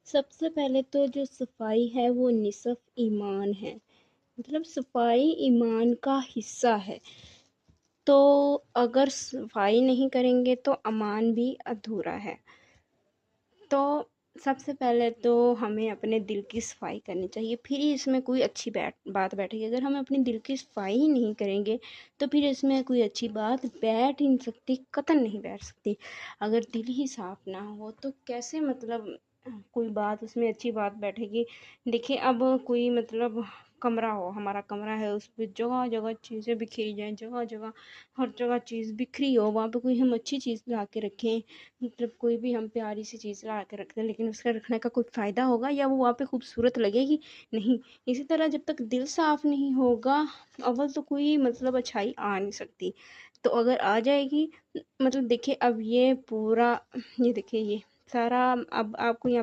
سب سے پہلے تو جو صفائی ہے وہ نصف ایمان ہے، مطلب صفائی ایمان کا حصہ ہے۔ تو اگر صفائی نہیں کریں گے تو ایمان بھی ادھورا ہے۔ تو سب سے پہلے تو ہمیں اپنے دل کی صفائی کرنی چاہیے، پھر ہی اس میں کوئی اچھی بات بیٹھے گی۔ اگر ہم اپنے دل کی صفائی ہی نہیں کریں گے تو پھر اس میں کوئی اچھی بات بیٹھ ہی نہیں سکتی، قطعاً نہیں بیٹھ سکتی۔ اگر دل ہی صاف نہ ہو تو کیسے مطلب کوئی بات اس میں اچھی بات بیٹھے گی۔ دیکھیں اب کوئی مطلب کمرہ ہو، ہمارا کمرہ ہے، اس پہ جگہ جگہ چیزیں بکھری جائیں، جگہ جگہ ہر جگہ چیز بکھری ہو، وہاں پہ کوئی ہم اچھی چیز لا کے رکھیں، مطلب کوئی بھی ہم پیاری سی چیز لا کے رکھتے ہیں لیکن اس کا رکھنے کا کوئی فائدہ ہوگا یا وہ وہاں پہ خوبصورت لگے گی؟ نہیں۔ اسی طرح جب تک دل صاف نہیں ہوگا اول تو کوئی مطلب اچھائی آ نہیں سکتی، تو اگر آ جائے گی مطلب دیکھیں اب یہ پورا یہ دیکھیں یہ سارا اب آپ کو یہاں پہ